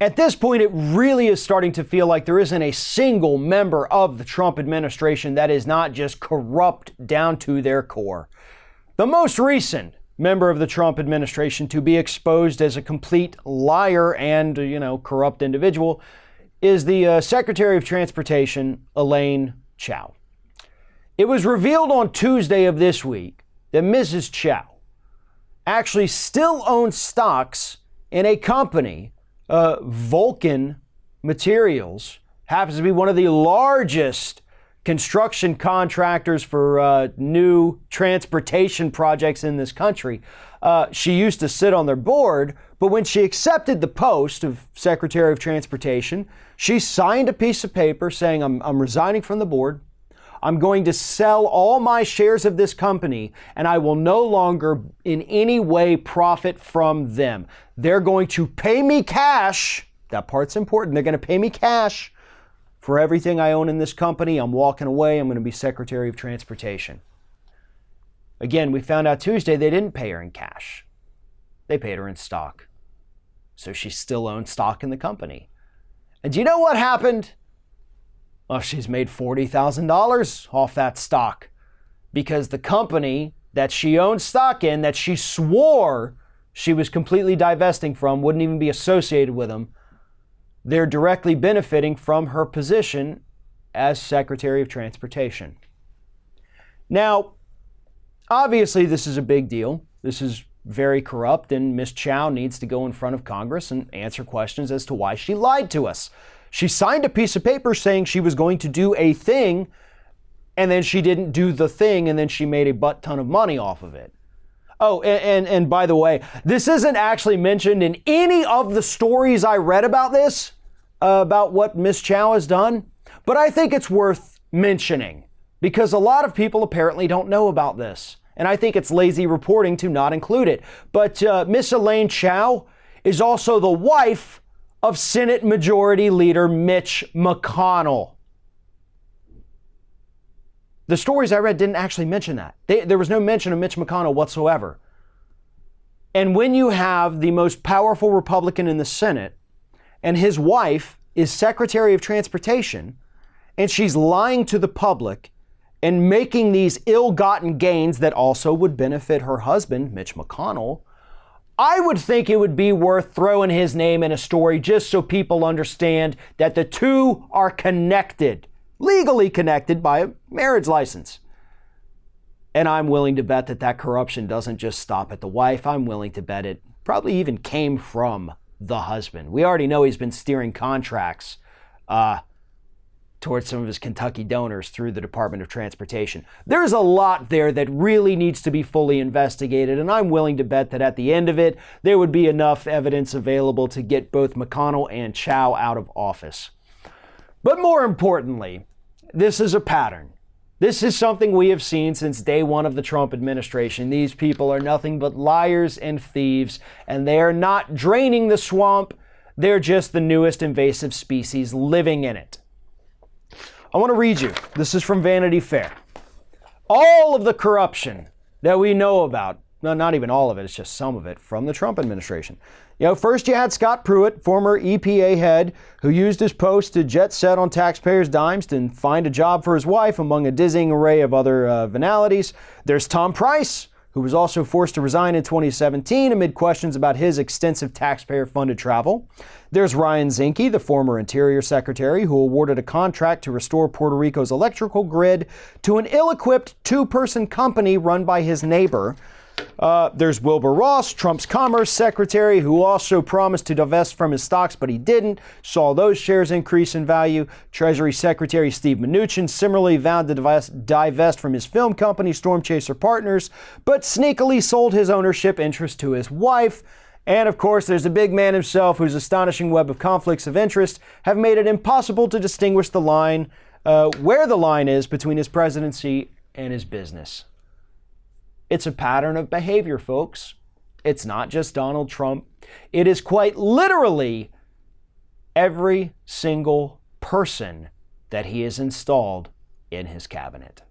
At this point, it really is starting to feel like there isn't a single member of the Trump administration that is not just corrupt down to their core. The most recent member of the Trump administration to be exposed as a complete liar and, corrupt individual is the Secretary of Transportation, Elaine Chao. It was revealed on Tuesday of this week that Mrs. Chao actually still owns stocks in a company, Vulcan Materials, happens to be one of the largest construction contractors for new transportation projects in this country. She used to sit on their board, but when she accepted the post of Secretary of Transportation, she signed a piece of paper saying, I'm resigning from the board. I'm going to sell all my shares of this company, and I will no longer in any way profit from them. They're going to pay me cash. That part's important. They're going to pay me cash for everything I own in this company. I'm walking away. I'm going to be Secretary of Transportation. Again, we found out Tuesday they didn't pay her in cash. They paid her in stock. So she still owns stock in the company. And do you know what happened? Well, she's made $40,000 off that stock because the company that she owns stock in, that she swore she was completely divesting from, wouldn't even be associated with them, they're directly benefiting from her position as Secretary of Transportation. Now, obviously, this is a big deal. This is very corrupt, and Ms. Chao needs to go in front of Congress and answer questions as to why she lied to us. She signed a piece of paper saying she was going to do a thing, and then she didn't do the thing, and then she made a butt ton of money off of it. Oh, and by the way, this isn't actually mentioned in any of the stories I read about this, about what Ms. Chao has done, but I think it's worth mentioning because a lot of people apparently don't know about this, and I think it's lazy reporting to not include it. But Miss Elaine Chao is also the wife of Senate Majority Leader Mitch McConnell. The stories I read didn't actually mention that. There was no mention of Mitch McConnell whatsoever. And when you have the most powerful Republican in the Senate and his wife is Secretary of Transportation and she's lying to the public and making these ill-gotten gains that also would benefit her husband, Mitch McConnell, I would think it would be worth throwing his name in a story just so people understand that the two are connected, legally connected by a marriage license. And I'm willing to bet that that corruption doesn't just stop at the wife. I'm willing to bet it probably even came from the husband. We already know he's been steering contracts towards some of his Kentucky donors through the Department of Transportation. There's a lot there that really needs to be fully investigated, and I'm willing to bet that at the end of it, there would be enough evidence available to get both McConnell and Chao out of office. But more importantly, this is a pattern. This is something we have seen since day one of the Trump administration. These people are nothing but liars and thieves, and they are not draining the swamp. They're just the newest invasive species living in it. I want to read you. This is from Vanity Fair. All of the corruption that we know about, no, not even all of it, it's just some of it from the Trump administration. First you had Scott Pruitt, former EPA head, who used his post to jet set on taxpayers' dimes to find a job for his wife, among a dizzying array of other venalities. There's Tom Price, who was also forced to resign in 2017 amid questions about his extensive taxpayer-funded travel. There's Ryan Zinke, the former Interior Secretary, who awarded a contract to restore Puerto Rico's electrical grid to an ill-equipped two-person company run by his neighbor. There's Wilbur Ross, Trump's Commerce Secretary, who also promised to divest from his stocks, but he didn't, saw those shares increase in value. Treasury Secretary Steve Mnuchin similarly vowed to divest from his film company, Storm Chaser Partners, but sneakily sold his ownership interest to his wife. And of course, there's the big man himself, whose astonishing web of conflicts of interest have made it impossible to distinguish the line, where the line is between his presidency and his business. It's a pattern of behavior, folks. It's not just Donald Trump. It is quite literally every single person that he has installed in his cabinet.